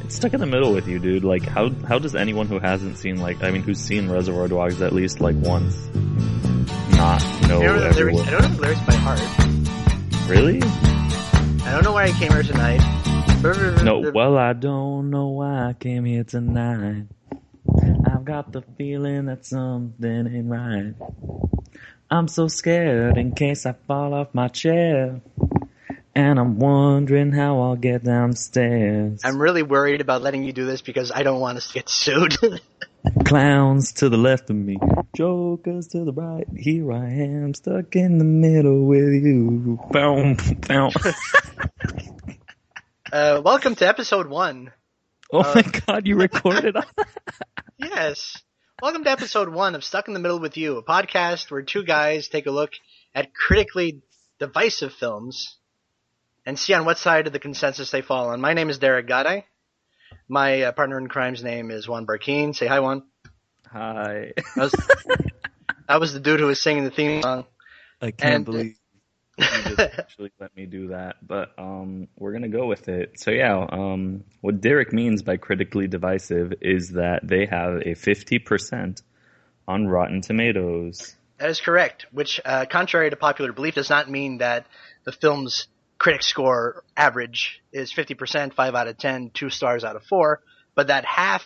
stuck in the middle with you, dude. Like, how does anyone who hasn't seen, who's seen Reservoir Dogs at least, once, not know every word? I don't know the lyrics by heart. Really? I don't know why I came here tonight. No, well, I don't know why I came here tonight. I've got the feeling that something ain't right. I'm so scared in case I fall off my chair. And I'm wondering how I'll get downstairs. I'm really worried about letting you do this because I don't want us to get sued. Clowns to the left of me, jokers to the right. Here I am, stuck in the middle with you. Boom, boom. Welcome to episode 1. Oh my God, you recorded on that? Yes. Welcome to episode 1 of Stuck in the Middle with You, a podcast where two guys take a look at critically divisive films and see on what side of the consensus they fall on. My name is Derek Gade. My partner in crime's name is Juan Barkeen. Say hi, Juan. Hi. That was the dude who was singing the theme song. I can't believe you just actually let me do that. But we're going to go with it. So yeah, what Derek means by critically divisive is that they have a 50% on Rotten Tomatoes. That is correct, which, contrary to popular belief, does not mean that the film's critic score average is 50%, 5 out of 10, 2 stars out of 4, but that half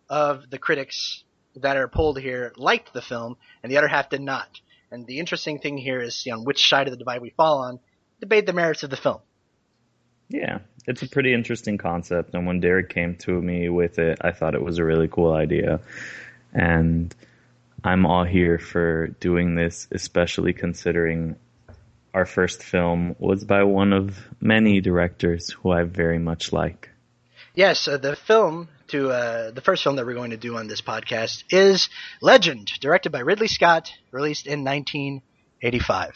of the critics that are polled here liked the film and the other half did not. And the interesting thing here is on which side of the divide we fall on, debate the merits of the film. Yeah, it's a pretty interesting concept, and when Derek came to me with it, I thought it was a really cool idea. And I'm all here for doing this, especially considering our first film was by one of many directors who I very much like. Yes, the first film that we're going to do on this podcast is Legend, directed by Ridley Scott, released in 1985.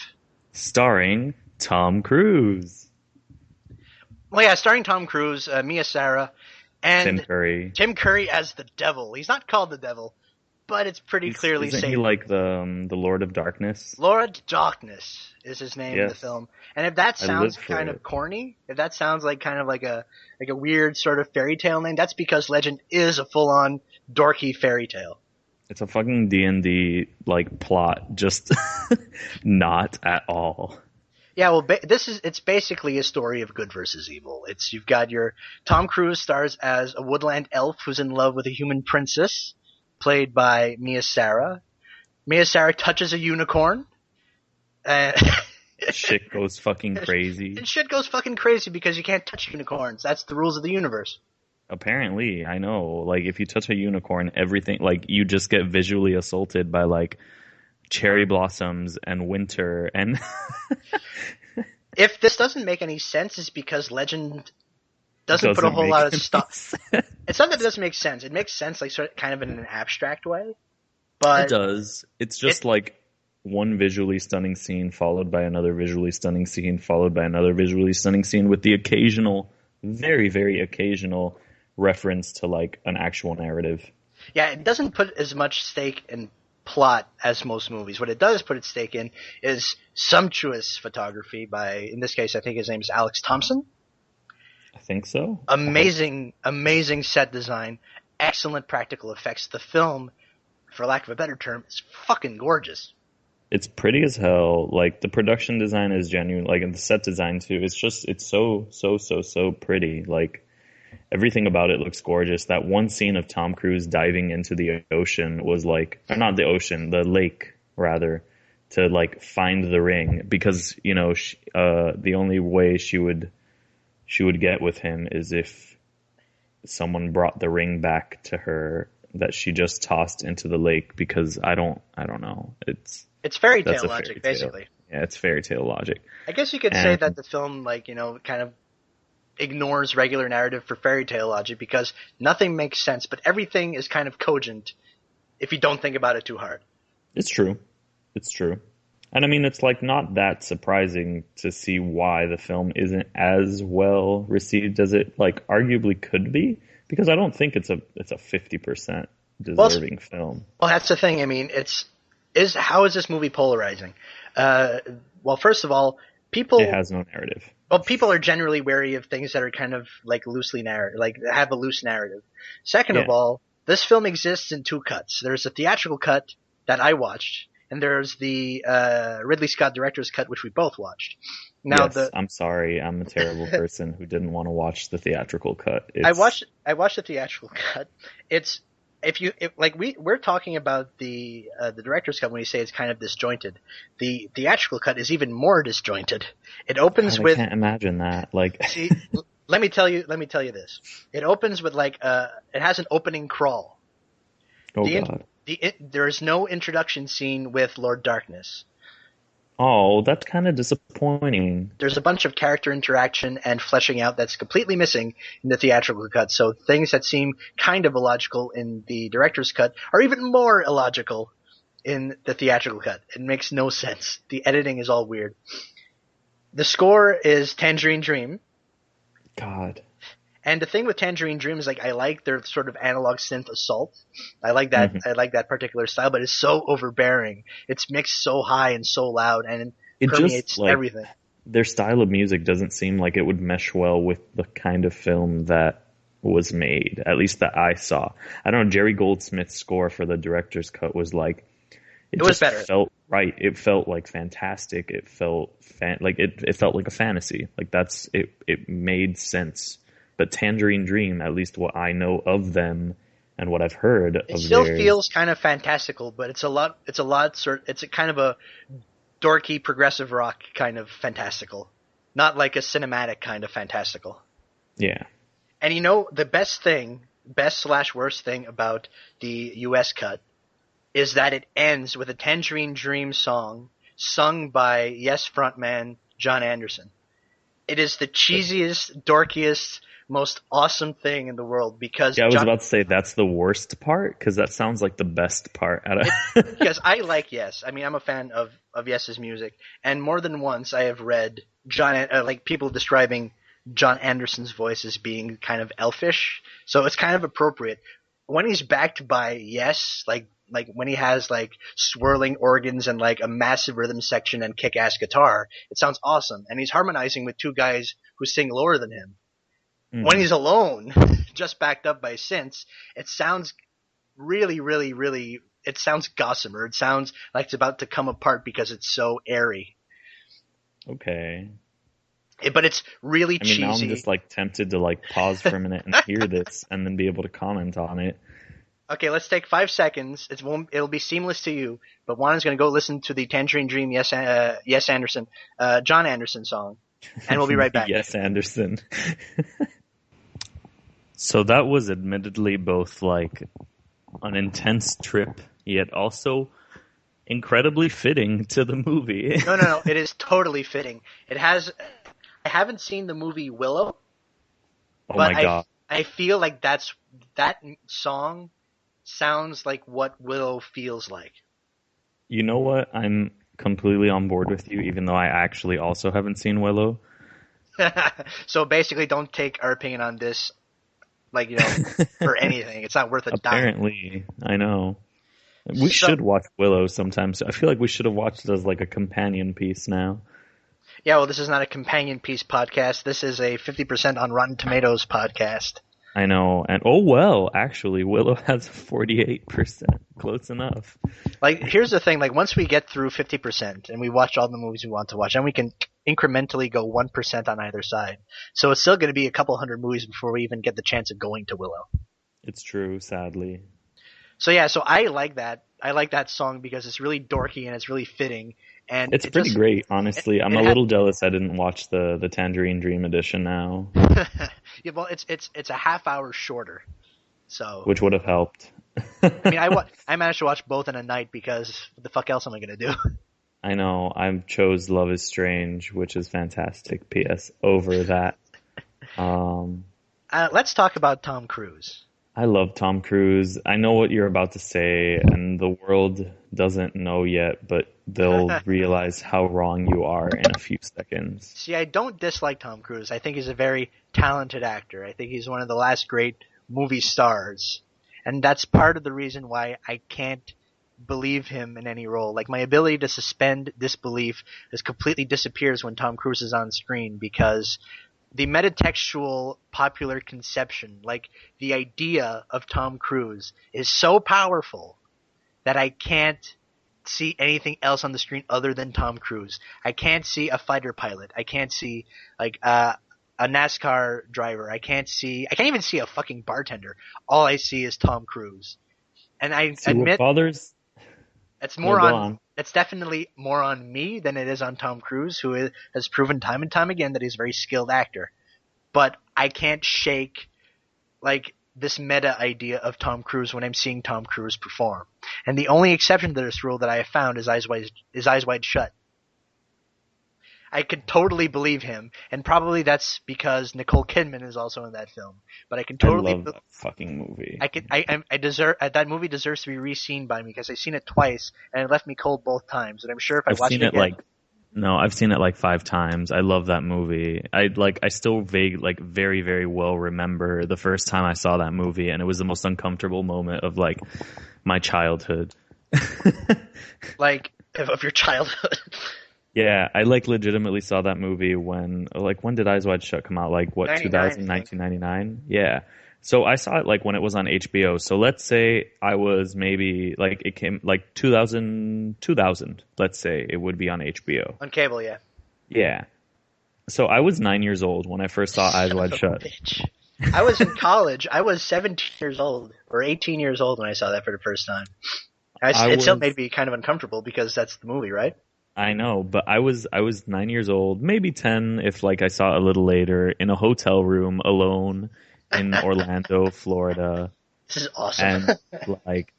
Starring Tom Cruise. Well, yeah, starring Tom Cruise, Mia Sara, and Tim Curry. Tim Curry as the devil. He's not called the devil, but it's pretty clearly Isn't Satan. He like the Lord of Darkness? Lord of Darkness is his name in the film. And if that sounds kind of corny, if that sounds like kind of like a weird sort of fairy tale name, that's because Legend is a full-on dorky fairy tale. It's a fucking D&D plot, just not at all. Yeah, well, it's basically a story of good versus evil. You've got your Tom Cruise stars as a woodland elf who's in love with a human princess, played by Mia Sara. Mia Sara touches a unicorn. Shit goes fucking crazy. Shit goes fucking crazy because you can't touch unicorns. That's the rules of the universe. Apparently, I know. If you touch a unicorn, everything, you just get visually assaulted by, cherry blossoms and winter and... If this doesn't make any sense, it's because Legend doesn't put a whole lot of stuff. It's not that it doesn't make sense. It makes sense, sort of, kind of in an abstract way. But it does. It's just one visually stunning scene followed by another visually stunning scene followed by another visually stunning scene with the occasional, very, very occasional reference to an actual narrative. Yeah, it doesn't put as much stake in plot as most movies. What it does put its stake in is sumptuous photography by, in this case, I think his name is Alex Thompson. I think so. Amazing set design, excellent practical effects. The film, for lack of a better term, is fucking gorgeous. It's pretty as hell. The production design is genuine. And the set design too. It's so pretty. Everything about it looks gorgeous. That one scene of Tom Cruise diving into the ocean was or not the ocean, the lake rather, to find the ring because the only way she would get with him is if someone brought the ring back to her that she just tossed into the lake because I don't know. It's fairy tale logic, basically. Yeah, it's fairy tale logic. I guess you could say that the film, kind of ignores regular narrative for fairy tale logic because nothing makes sense, but everything is kind of cogent if you don't think about it too hard. It's true. And I mean, it's not that surprising to see why the film isn't as well received as it arguably could be, because I don't think it's a 50% deserving film. Well, that's the thing. I mean, how is this movie polarizing? Well, first of all, It has no narrative. Well, people are generally wary of things that are kind of like loosely narrative, like have a loose narrative. Second of Yeah. all, this film exists in two cuts. There's a theatrical cut that I watched, and there's the Ridley Scott director's cut, which we both watched. Now, Yes, I'm sorry. I'm a terrible person who didn't want to watch the theatrical cut. I It's watched the theatrical cut. It's we're talking about the director's cut when we say it's kind of disjointed. The theatrical cut is even more disjointed. It opens God, I with can't imagine that. Like, see. Let me tell you this. It opens with it has an opening crawl. oh God. There is no introduction scene with Lord Darkness. Oh, that's kind of disappointing. There's a bunch of character interaction and fleshing out that's completely missing in the theatrical cut. So things that seem kind of illogical in the director's cut are even more illogical in the theatrical cut. It makes no sense. The editing is all weird. The score is Tangerine Dream. God. And the thing with Tangerine Dream is I like their sort of analog synth assault. I like that. Mhm. I like that particular style, but it's so overbearing. It's mixed so high and so loud, and it permeates just like everything. their style of music doesn't seem like it would mesh well with the kind of film that was made, at least that I saw. I don't know, Jerry Goldsmith's score for the director's cut was like it was just better. felt right. It felt like fantastic. It felt it felt like a fantasy. Like it made sense. But Tangerine Dream, at least what I know of them and what I've heard It of still theirs, feels kind of fantastical, but it's a kind of a dorky progressive rock kind of fantastical, not like a cinematic kind of fantastical. yeah. And the best/worst thing about the US cut is that it ends with a Tangerine Dream song sung by Yes frontman John Anderson. It is the cheesiest, dorkiest, most awesome thing in the world because Yeah, I was about to say that's the worst part because that sounds like the best part out of because I like Yes. I mean, I'm a fan of Yes's music, and more than once I have read people describing John Anderson's voice as being kind of elfish, so it's kind of appropriate when he's backed by Yes, like when he has swirling organs and a massive rhythm section and kick-ass guitar. It sounds awesome, and he's harmonizing with two guys who sing lower than him. When he's alone, just backed up by synths, it sounds really, really, really. It sounds gossamer. It sounds like it's about to come apart because it's so airy. Okay. But it's really I mean, cheesy. now I'm just tempted to pause for a minute and hear this and then be able to comment on it. Okay, let's take 5 seconds. It'll be seamless to you. But Juan is going to go listen to the Tangerine Dream Yes Anderson, John Anderson song, and we'll be right back. Yes, Anderson. So that was admittedly both an intense trip, yet also incredibly fitting to the movie. No. It is totally fitting. I haven't seen the movie Willow. Oh my God. I feel like that song sounds like what Willow feels like. You know what? I'm completely on board with you, even though I actually also haven't seen Willow. So basically, don't take our opinion on this, for anything. It's not worth a dime. Apparently, I know. We should watch Willow sometime. I feel like we should have watched it as a companion piece now. Yeah, well, this is not a companion piece podcast. This is a 50% on Rotten Tomatoes podcast. I know. And actually, Willow has 48%. Close enough. Here's the thing. Once we get through 50% and we watch all the movies we want to watch, then we can incrementally go 1% on either side. So it's still going to be a couple hundred movies before we even get the chance of going to Willow. It's true, sadly. So yeah, I like that. I like that song because it's really dorky and it's really fitting. And it's pretty great, honestly. I'm a little jealous I didn't watch the Tangerine Dream edition now. Yeah, well, it's a half hour shorter, so which would have helped. I mean, I managed to watch both in a night because what the fuck else am I gonna do? I know. I chose Love is Strange, which is fantastic. P.S. over that. Let's talk about Tom Cruise. I love Tom Cruise. I know what you're about to say, and the world doesn't know yet, but they'll realize how wrong you are in a few seconds. See, I don't dislike Tom Cruise. I think he's a very talented actor. I think he's one of the last great movie stars. And that's part of the reason why I can't believe him in any role. Like, my ability to suspend disbelief just completely disappears when Tom Cruise is on screen, because the metatextual popular conception, like the idea of Tom Cruise, is so powerful that I can't see anything else on the screen other than Tom Cruise. I can't see a fighter pilot. I can't see like a NASCAR driver. I can't even see a fucking bartender. All I see is Tom Cruise. And I See what admit bothers? it's No, go on. it's definitely more on me than it is on Tom Cruise, who has proven time and time again that he's a very skilled actor. But I can't shake like this meta idea of Tom Cruise when I'm seeing Tom Cruise perform. And the only exception to this rule that I have found is Eyes Wide Shut. I could totally believe him, and probably that's because Nicole Kidman is also in that film. But I can totally I love that fucking movie. that movie deserves to be re-seen by me, because I've seen it twice and it left me cold both times. And I'm sure if I I've watch seen it it again, I've seen it like 5 times. I love that movie. I still very, very well remember the first time I saw that movie, and it was the most uncomfortable moment of like my childhood. like of your childhood. Yeah, I like legitimately saw that movie when did Eyes Wide Shut come out? Like what, 2000, 1999? Yeah. So I saw it like when it was on HBO. So let's say I was maybe like it came like 2000, let's say it would be on HBO. On cable, yeah. Yeah. So I was 9 years old when I first saw Eyes Wide Shut. Bitch. I was in college. I was 17 years old or 18 years old when I saw that for the first time. It still made me kind of uncomfortable because that's the movie, right? I know, but I was 9 years old, maybe 10 if like I saw it a little later, in a hotel room alone in Orlando, Florida. This is awesome. And like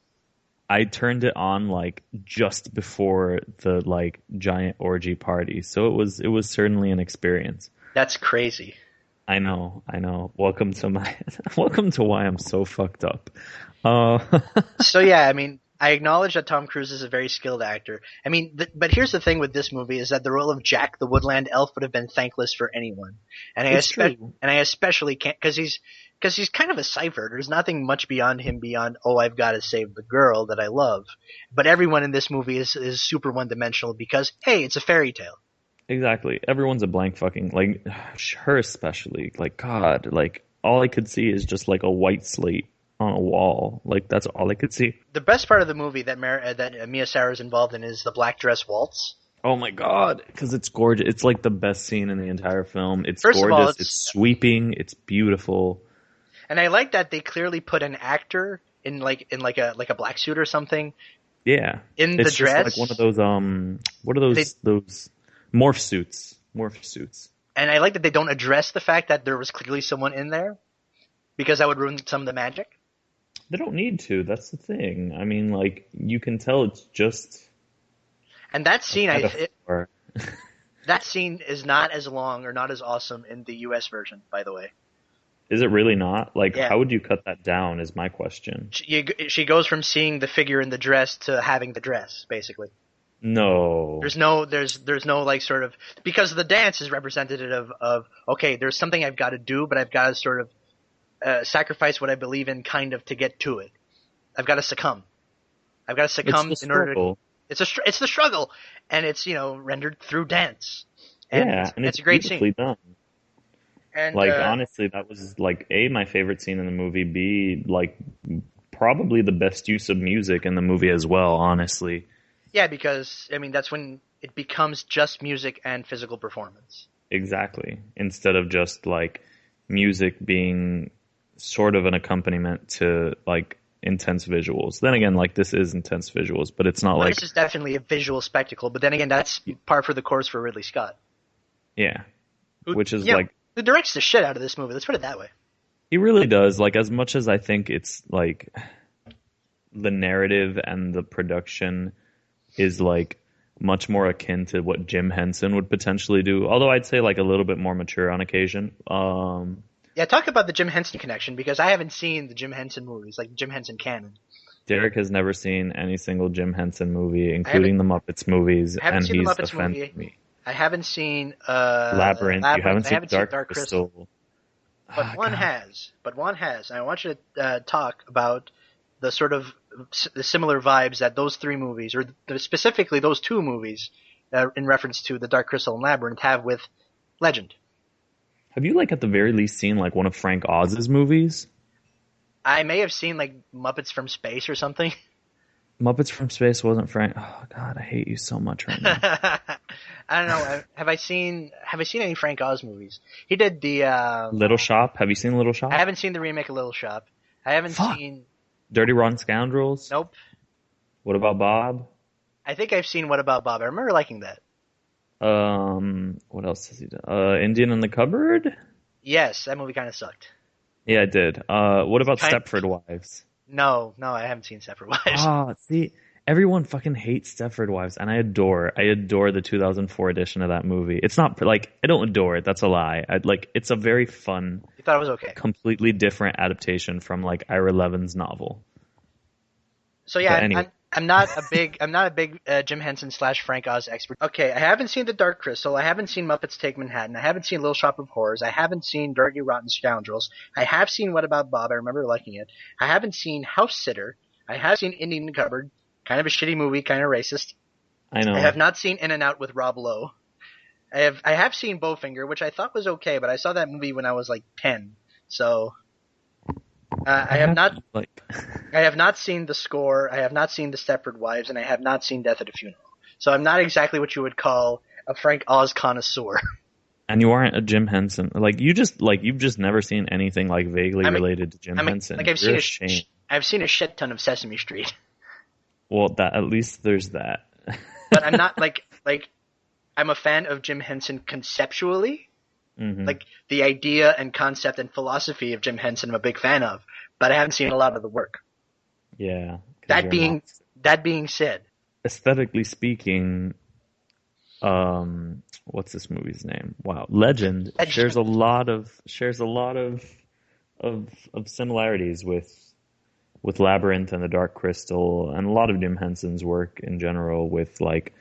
I turned it on like just before the like giant orgy party. So it was certainly an experience. That's crazy. I know. Welcome to why I'm so fucked up. So yeah, I mean, I acknowledge that Tom Cruise is a very skilled actor. I mean, but here's the thing with this movie is that the role of Jack the Woodland Elf would have been thankless for anyone. And I especially can't, because he's kind of a cipher. There's nothing much beyond him beyond, oh, I've got to save the girl that I love. But everyone in this movie is super one-dimensional because, hey, it's a fairy tale. Exactly. Everyone's a blank fucking, like, her especially. Like, God, like, all I could see is just like a white slate on a wall. Like, that's all I could see. The best part of the movie that Mia Sara is involved in is the black dress waltz. Oh my God, because it's gorgeous. It's like the best scene in the entire film. It's First gorgeous. of all, it's sweeping. It's beautiful. And I like that they clearly put an actor in a black suit or something. Yeah, in the dress. It's like one of those what are those morph suits? Morph suits. And I like that they don't address the fact that there was clearly someone in there, because that would ruin some of the magic. They don't need to. That's the thing. I mean, like, you can tell it's just. And that scene, that scene is not as long or not as awesome in the U.S. version, by the way. Is it really not? Like, yeah. How would you cut that down? Is my question. She goes from seeing the figure in the dress to having the dress, basically. No. There's no like sort of, because the dance is representative of okay, there's something I've got to do, but I've got to sort of sacrifice what I believe in, kind of, to get to it. I've got to succumb. In order to. It's the struggle, and it's rendered through dance. And and it's a great scene. Done. And honestly, that was like A, my favorite scene in the movie. B, like probably the best use of music in the movie as well. Honestly. Yeah, because I mean that's when it becomes just music and physical performance. Exactly. Instead of just like music being sort of an accompaniment to like intense visuals. Then again, like this is intense visuals, but it's not like this is definitely a visual spectacle. But then again, that's par for the course for Ridley Scott. Yeah, which is like who directs the shit out of this movie. Let's put it that way. He really does. Like, as much as I think it's like the narrative and the production is like much more akin to what Jim Henson would potentially do. Although I'd say like a little bit more mature on occasion. Yeah, talk about the Jim Henson connection, because I haven't seen the Jim Henson movies, like Jim Henson canon. Derek has never seen any single Jim Henson movie, including the Muppets movies, and he's offended me. I haven't seen Labyrinth. You haven't seen Dark Crystal. But one has. And I want you to talk about the sort of the similar vibes that those three movies, or specifically those two movies, in reference to The Dark Crystal and Labyrinth, have with Legend. Have you, like, at the very least seen, like, one of Frank Oz's movies? I may have seen, like, Muppets from Space or something. Muppets from Space wasn't Frank. Oh God, I hate you so much right now. I don't know. Have I seen any Frank Oz movies? He did the Little Shop. Have you seen Little Shop? I haven't seen the remake of Little Shop. I haven't seen. Dirty Rotten Scoundrels. Nope. What About Bob? I think I've seen What About Bob. I remember liking that. What else has he done? Indian in the Cupboard? Yes, that movie kind of sucked. Yeah, it did. What about Stepford Wives? No, I haven't seen Stepford Wives. Ah, see, everyone fucking hates Stepford Wives, and I adore the 2004 edition of that movie. It's not, like, I don't adore it, that's a lie. It's a very fun, You thought it was okay. completely different adaptation from, like, Ira Levin's novel. So yeah, anyway. I'm not a big Jim Henson / Frank Oz expert. Okay, I haven't seen The Dark Crystal. I haven't seen Muppets Take Manhattan. I haven't seen Little Shop of Horrors. I haven't seen Dirty Rotten Scoundrels. I have seen What About Bob. I remember liking it. I haven't seen House Sitter. I have seen Indian in the Cupboard. Kind of a shitty movie, kind of racist. I know. I have not seen In and Out with Rob Lowe. I have seen Bowfinger, which I thought was okay, but I saw that movie when I was like 10. So I have not seen The Score. I have not seen The Stepford Wives, and I have not seen Death at a Funeral. So I'm not exactly what you would call a Frank Oz connoisseur. And you aren't a Jim Henson. You've just never seen anything like vaguely related to Jim Henson. Like I've seen a shit ton of Sesame Street. Well, at least there's that. But I'm not like I'm a fan of Jim Henson conceptually. Mm-hmm. Like the idea and concept and philosophy of Jim Henson, I'm a big fan of, but I haven't seen a lot of the work. Yeah. That being said, aesthetically speaking, what's this movie's name? Wow, Legend shares a lot of similarities with Labyrinth and The Dark Crystal, and a lot of Jim Henson's work in general, with like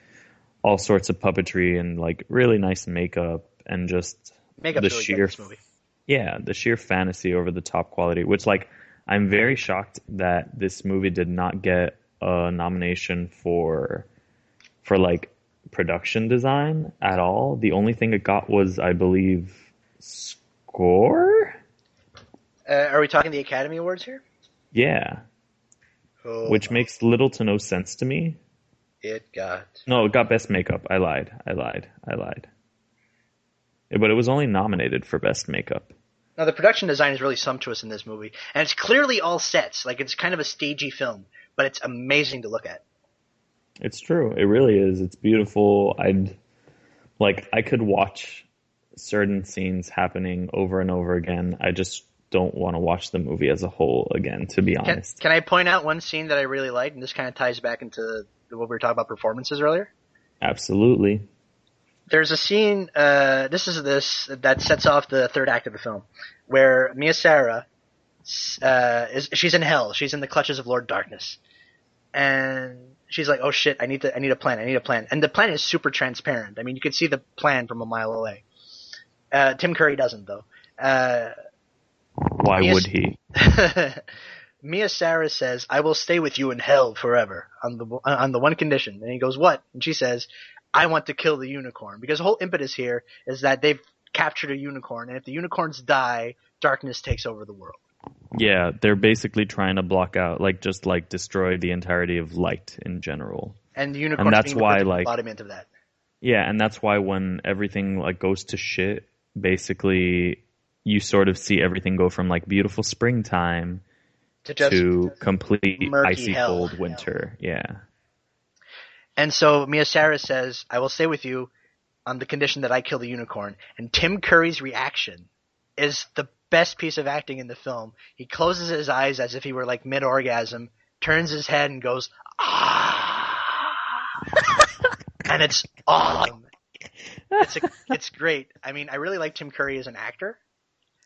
all sorts of puppetry and like really nice makeup and just Makeup's the really sheer good in this movie. Yeah, the sheer fantasy over the top quality, which, like, I'm very shocked that this movie did not get a nomination for like production design at all. The only thing it got was, I believe, score? Are we talking the Academy Awards here? Yeah. Oh, which makes little to no sense to me. It got Best Makeup. I lied. But it was only nominated for Best Makeup. Now, the production design is really sumptuous in this movie, and it's clearly all sets. Like, it's kind of a stagey film, but it's amazing to look at. It's true. It really is. It's beautiful. I could watch certain scenes happening over and over again. I just don't want to watch the movie as a whole again, to be honest. Can I point out one scene that I really liked, and this kind of ties back into what we were talking about performances earlier? Absolutely. There's a scene, that sets off the third act of the film, where Mia Sara, she's in hell. She's in the clutches of Lord Darkness. And she's like, oh shit, I need a plan. And the plan is super transparent. I mean, you can see the plan from a mile away. Tim Curry doesn't, though. Why would he? Mia Sara says, I will stay with you in hell forever on the one condition. And he goes, what? And she says, I want to kill the unicorn, because the whole impetus here is that they've captured a unicorn, and if the unicorns die, darkness takes over the world. Yeah, they're basically trying to block out, destroy the entirety of light in general. And the unicorn is being the embodiment of that. Yeah, and that's why when everything goes to shit, basically you sort of see everything go from beautiful springtime to complete icy hell. cold winter. Yeah. And so Mia Sara says, I will stay with you on the condition that I kill the unicorn. And Tim Curry's reaction is the best piece of acting in the film. He closes his eyes as if he were mid-orgasm, turns his head and goes, ah. And it's awesome. It's great. I mean, I really like Tim Curry as an actor.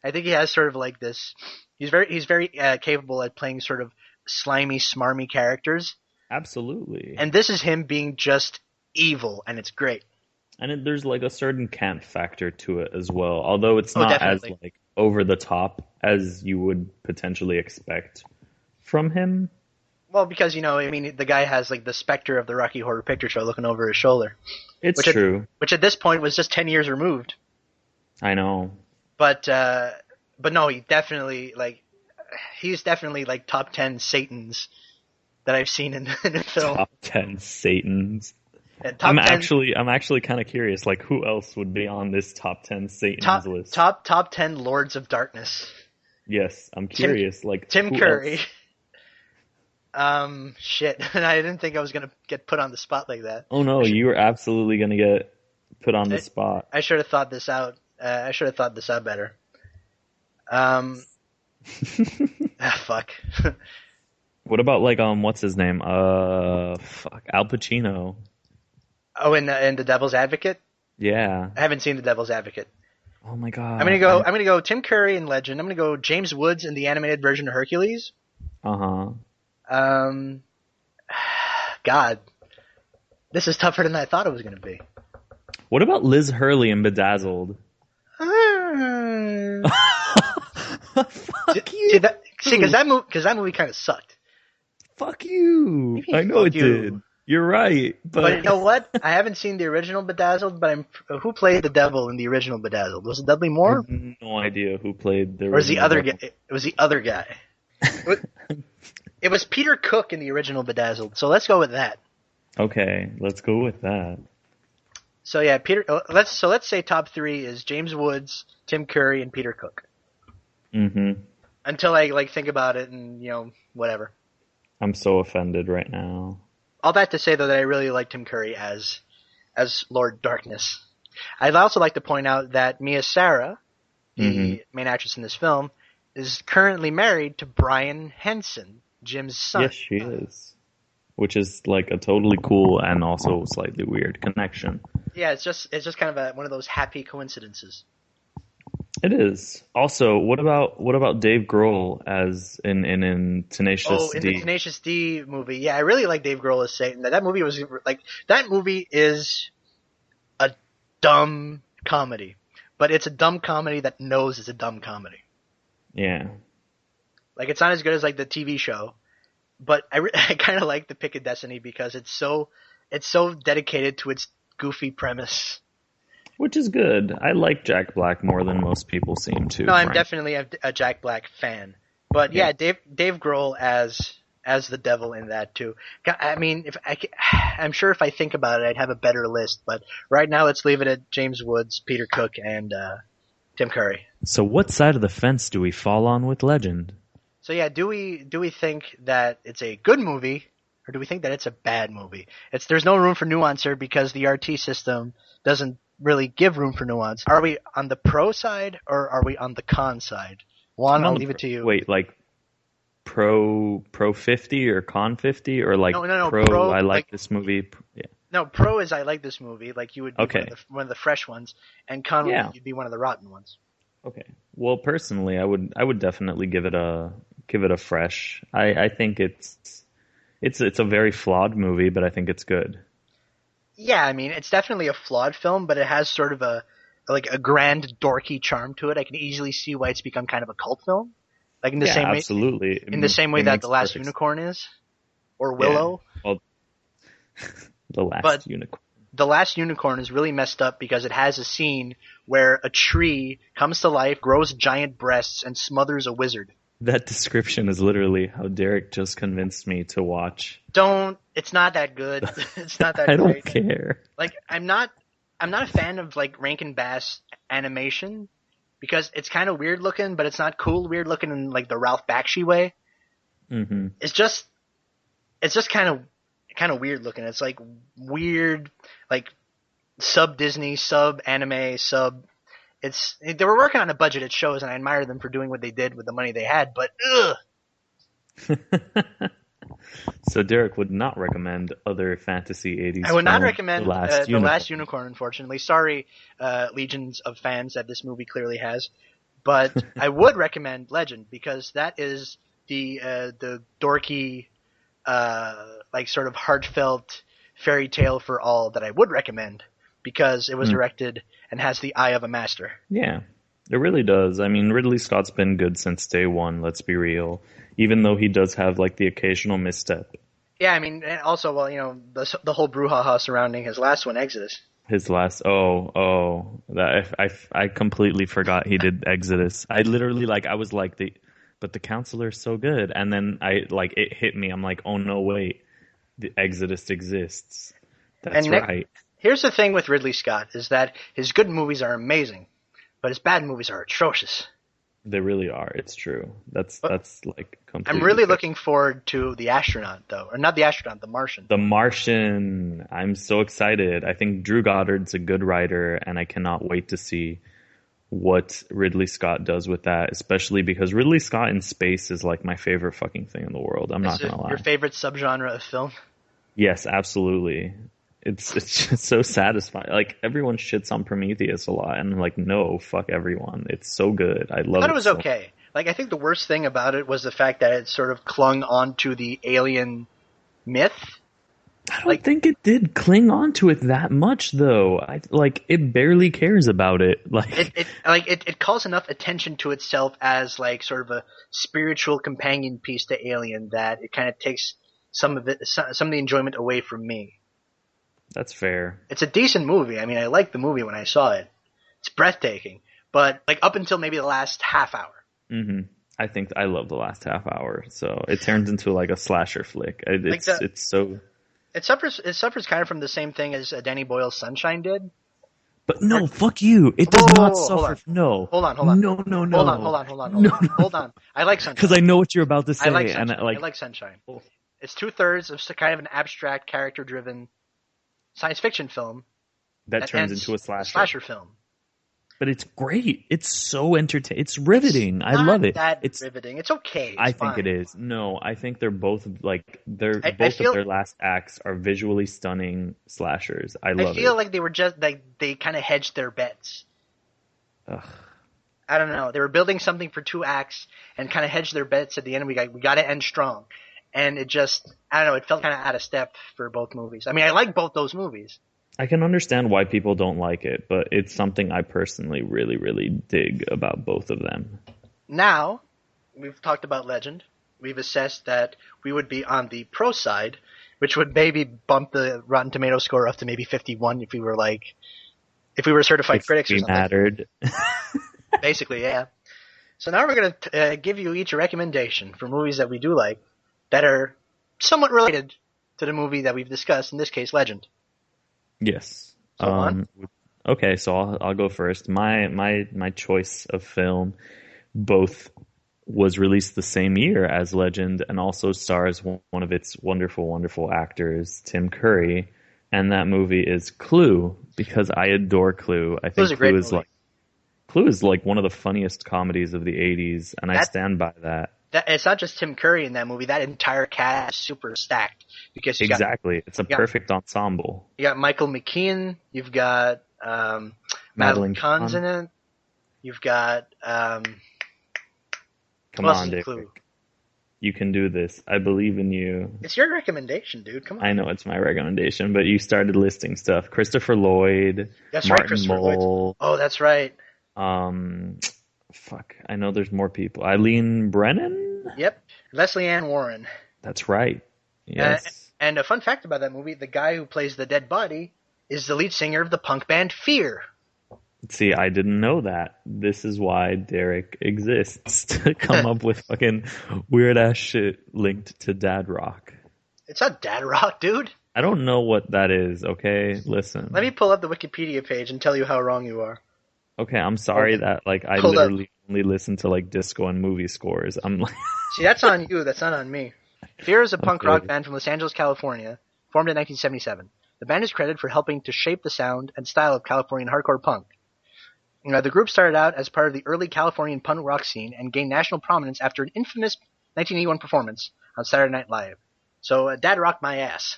I think he has sort of this, he's very capable at playing sort of slimy, smarmy characters. Absolutely. And this is him being just evil, and it's great. And there's a certain camp factor to it as well, although it's not definitely. as over the top as you would potentially expect from him. Well, because I mean, the guy has like the specter of the Rocky Horror Picture Show looking over his shoulder, It's which true. which at this point was just 10 years removed. I know. But no, he's definitely like top 10 Satans that I've seen in a film. Top 10 Satans. And top 10, I'm actually kind of curious, like who else would be on this top 10 Satans list? top 10 Lords of Darkness. Yes, I'm curious. Tim who Curry. else? Shit. I didn't think I was gonna get put on the spot like that. Oh no, you were absolutely gonna get put on the spot. I should have thought this out. I should have thought this out better. Fuck. What about like what's his name? Al Pacino. Oh, in The Devil's Advocate? Yeah. I haven't seen The Devil's Advocate. Oh my god. I'm gonna go Tim Curry in Legend. I'm gonna go James Woods in the animated version of Hercules. Uh-huh. God. This is tougher than I thought it was gonna be. What about Liz Hurley in Bedazzled? Fuck you. See, because that movie kind of sucked. Fuck you. I know it did. You're right, but you know what? I haven't seen the original Bedazzled, but who played the devil in the original Bedazzled? Was it Dudley Moore? I have no idea who played the original. Or was the other guy? It was the other guy. It was Peter Cook in the original Bedazzled. So let's go with that. Okay, let's go with that. So yeah, let's say top 3 is James Woods, Tim Curry, and Peter Cook. Mm-hmm. Until I think about it and whatever. I'm so offended right now. All that to say though that I really like Tim Curry as Lord Darkness. I'd also like to point out that Mia Sara, the main actress in this film, is currently married to Brian Henson, Jim's son. Yes, she is. Which is like a totally cool and also slightly weird connection. Yeah, it's just kind of one of those happy coincidences. It is. Also, what about Dave Grohl as in Tenacious D? Oh, in the Tenacious D movie. Yeah, I really like Dave Grohl as Satan. That movie was like, that movie is a dumb comedy, but it's a dumb comedy that knows it's a dumb comedy. Yeah. Like, it's not as good as like the TV show, but I kind of like The Pick of Destiny because it's so dedicated to its goofy premise. Which is good. I like Jack Black more than most people seem to. No, I'm definitely a Jack Black fan. But yeah, Dave Grohl as the devil in that too. I mean, I'm sure if I think about it, I'd have a better list. But right now, let's leave it at James Woods, Peter Cook, and Tim Curry. So what side of the fence do we fall on with Legend? So yeah, do we think that it's a good movie, or do we think that it's a bad movie? There's no room for nuance here because the RT system doesn't really give room for nuance. Are we on the pro side or are we on the con side? Juan, I'll leave it to you. Wait, like pro 50 or con 50 or like no, pro I like this movie? Yeah. No, pro is I like this movie, like you would be one of the fresh ones, and con would you'd be one of the rotten ones. Okay. Well, personally, I would definitely give it a fresh. I think it's a very flawed movie, but I think it's good. Yeah, I mean, it's definitely a flawed film, but it has sort of a grand dorky charm to it. I can easily see why it's become kind of a cult film. Like in the same way, absolutely. In the same way that The Last Unicorn is, or Willow. Yeah. Well, The Last Unicorn. The Last Unicorn is really messed up because it has a scene where a tree comes to life, grows giant breasts, and smothers a wizard. That description is literally how Derek just convinced me to watch. It's not that good. It's not that I great. don't care. Like, I'm not a fan of like Rankin Bass animation because it's kind of weird looking, but it's not cool weird looking in like the Ralph Bakshi way. Mm-hmm. It's just kind of weird looking. It's like weird, like sub Disney, sub anime, sub. They were working on a budget, it shows, and I admire them for doing what they did with the money they had, but ugh. So Derek would not recommend other fantasy 80s. I would not recommend The Last Unicorn, unfortunately. Sorry, legions of fans that this movie clearly has. But I would recommend Legend, because that is the dorky, like sort of heartfelt fairy tale for all that I would recommend, because it was directed and has the eye of a master. Yeah. It really does. I mean, Ridley Scott's been good since day one, let's be real. Even though he does have like the occasional misstep. Yeah, I mean, and also, well, the whole brouhaha surrounding his last one, Exodus. His last, that I completely forgot he did Exodus. I literally I was like but the counselor's so good, and then it hit me. I'm like, oh no, wait, the Exodus exists. That's And Nick, right. here's the thing with Ridley Scott is that his good movies are amazing, but his bad movies are atrocious. They really are. It's true. That's like completely. I'm really fair. looking forward to The Astronaut, though, or not The Astronaut, The Martian. The Martian. I'm so excited. I think Drew Goddard's a good writer, and I cannot wait to see what Ridley Scott does with that, especially because Ridley Scott in space is like my favorite fucking thing in the world. I'm not gonna lie. Your favorite subgenre of film? Yes, absolutely. It's just so satisfying. Like everyone shits on Prometheus a lot, and I'm like, no, fuck everyone. It's so good. I love it. I thought it was okay. Like, I think the worst thing about it was the fact that it sort of clung onto the alien myth. I don't think it did cling on to it that much, though. It barely cares about it. It calls enough attention to itself as like sort of a spiritual companion piece to Alien that it kind of takes some of the enjoyment away from me. That's fair. It's a decent movie. I mean, I liked the movie when I saw it. It's breathtaking, but like up until maybe the last half hour. Mm-hmm. I think I love the last half hour, so it turns into like a slasher flick. It's so. It suffers kind of from the same thing as Danny Boyle's Sunshine did. But no, fuck you. It does not suffer. No. Hold on. No. Hold on. I like Sunshine. Because I know what you're about to say. I like Sunshine. It's 2/3 of kind of an abstract, character-driven science fiction film that turns into a slasher film. But it's great. It's so entertaining. It's riveting. I love it. It's riveting. It's okay. I think it is. No, I think they're both of their last acts are visually stunning slashers. I love it. I feel like they were just like they kind of hedged their bets. Ugh. I don't know. They were building something for 2 acts and kind of hedged their bets at the end. We got to end strong, and it just I don't know. It felt kind of out of step for both movies. I mean, I like both those movies. I can understand why people don't like it, but it's something I personally really, really dig about both of them. Now, we've talked about Legend. We've assessed that we would be on the pro side, which would maybe bump the Rotten Tomato score up to maybe 51 if we were certified critics or something. Mattered. Basically, yeah. So now we're going to give you each a recommendation for movies that we do like that are somewhat related to the movie that we've discussed, in this case, Legend. Yes. On. Okay, so I'll go first. My choice of film both was released the same year as Legend and also stars one of its wonderful, wonderful actors, Tim Curry, and that movie is Clue, because I adore Clue. I think Clue is like one of the funniest comedies of the 80s, and I stand by that. It's not just Tim Curry in that movie. That entire cast is super stacked. Because it's a perfect ensemble. You got Michael McKean. You've got Madeline Kahn's in it. You've got come on, Dick. You can do this. I believe in you. It's your recommendation, dude. Come on. I know it's my recommendation, but you started listing stuff. Christopher Lloyd. That's Martin right, Christopher Mull. Lloyd. Oh, that's right. Fuck. I know there's more people. Eileen Brennan? Yep. Leslie Ann Warren. That's right. Yes. And a fun fact about that movie, the guy who plays the dead body is the lead singer of the punk band Fear. See, I didn't know that. This is why Derek exists, to come up with fucking weird-ass shit linked to dad rock. It's not dad rock, dude. I don't know what that is, okay? Listen. Let me pull up the Wikipedia page and tell you how wrong you are. Okay, I'm sorry that I literally only listen to like disco and movie scores. I'm like See, that's on you, that's not on me. Fear is a punk rock band from Los Angeles, California, formed in 1977. The band is credited for helping to shape the sound and style of Californian hardcore punk. The group started out as part of the early Californian punk rock scene and gained national prominence after an infamous 1981 performance on Saturday Night Live. So, dad rock my ass.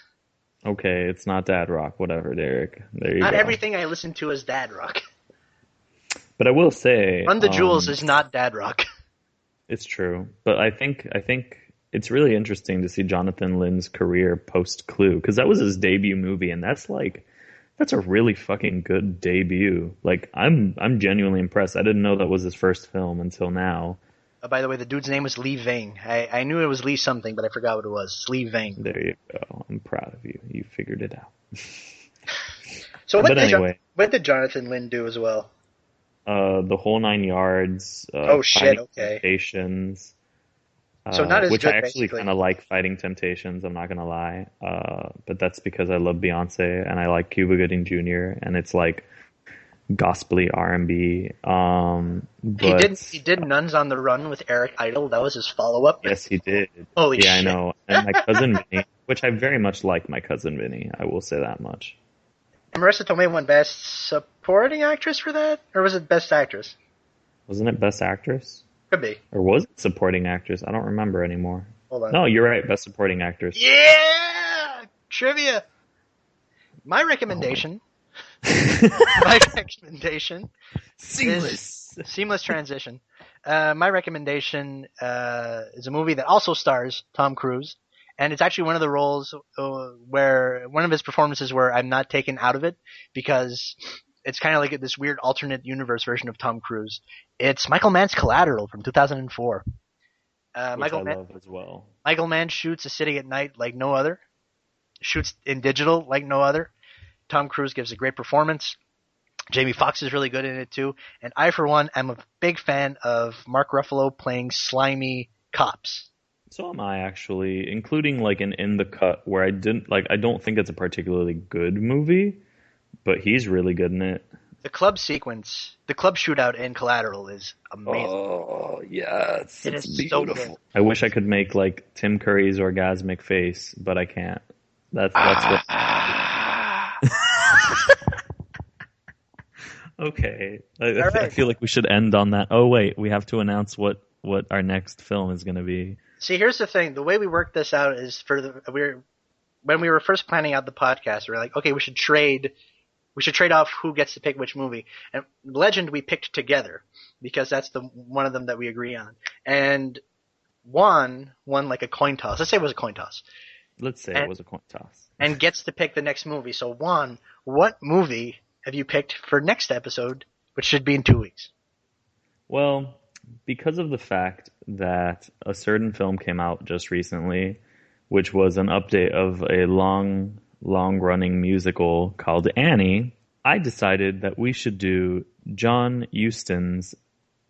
Okay, it's not dad rock, whatever, Derek. There you go. Not everything I listen to is dad rock. But I will say, Run the Jewels is not dad rock. It's true, but I think it's really interesting to see Jonathan Lynn's career post Clue, because that was his debut movie, and that's That's a really fucking good debut. Like, I'm genuinely impressed. I didn't know that was his first film until now. By the way, the dude's name was Lee Vang. I knew it was Lee something, but I forgot what it was. It's Lee Vang. There you go. I'm proud of you. You figured it out. So But anyway, what did Jonathan Lynn do as well? The Whole Nine Yards, Oh shit, Fighting okay. Temptations, So not as which good, I actually basically. kind of like Fighting Temptations, I'm not gonna lie. But that's because I love Beyonce and I like Cuba Gooding Jr. and it's like gospely R&B. He did Nuns on the Run with Eric Idle. That was his follow up. Yes, he did. Holy Yeah, shit. I know. And My Cousin Vinny, which I very much like My Cousin Vinny, I will say that much. Marissa Tomei won Best Supporting Actress for that? Or was it Best Actress? Wasn't it Best Actress? Could be. Or was it Supporting Actress? I don't remember anymore. Hold on. No, you're right. Best Supporting Actress. Yeah! Trivia! My recommendation... Seamless transition. My recommendation is a movie that also stars Tom Cruise, and it's actually one of the roles where one of his performances where I'm not taken out of it because it's kind of like this weird alternate universe version of Tom Cruise. It's Michael Mann's Collateral from 2004. Which I love as well. Michael Mann shoots a city at night like no other. Shoots in digital like no other. Tom Cruise gives a great performance. Jamie Foxx is really good in it too. And I, for one, am a big fan of Mark Ruffalo playing slimy cops. So am I actually, including like an In the Cut where I don't think it's a particularly good movie, but he's really good in it. The club sequence, the club shootout in Collateral is amazing. Oh, yes. It It's is beautiful. so good. I wish I could make like Tim Curry's orgasmic face, but I can't. That's what. Okay. I feel like we should end on that. Oh wait, we have to announce what our next film is going to be. See, here's the thing. The way we worked this out is when we were first planning out the podcast, we were like, okay, we should trade off who gets to pick which movie. And Legend we picked together because that's the one of them that we agree on. And Juan won like a coin toss. Let's say it was a coin toss. Let's say it was a coin toss. And gets to pick the next movie. So Juan, what movie have you picked for next episode, which should be in 2 weeks? Well, because of the fact that a certain film came out just recently, which was an update of a long-running musical called Annie, I decided that we should do John Huston's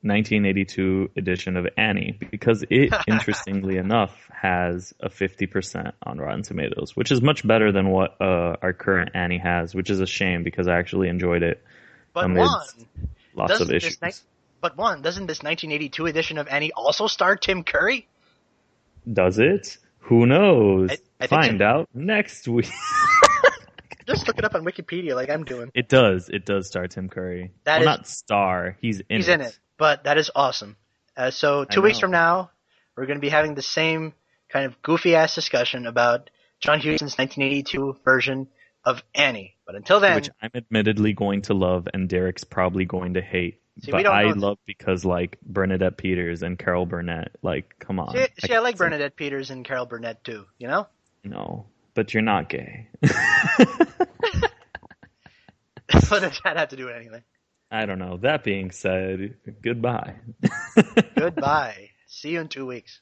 1982 edition of Annie because it, interestingly enough, has a 50% on Rotten Tomatoes, which is much better than what our current Annie has, which is a shame because I actually enjoyed it. But Juan, lots of issues. But Juan, doesn't this 1982 edition of Annie also star Tim Curry? Does it? Who knows? I Find out next week. Just look it up on Wikipedia like I'm doing. It does. It does star Tim Curry. Not star. He's in it. But that is awesome. So 2 weeks from now, we're going to be having the same kind of goofy-ass discussion about John Huston's 1982 version of Annie. But until then... Which I'm admittedly going to love and Derek's probably going to hate. See, but I love because, like, Bernadette Peters and Carol Burnett. Like, come on. See, I like Bernadette Peters and Carol Burnett, too. You know? No, but you're not gay. What does that have to do with anything? I don't know. That being said, goodbye. Goodbye. See you in 2 weeks.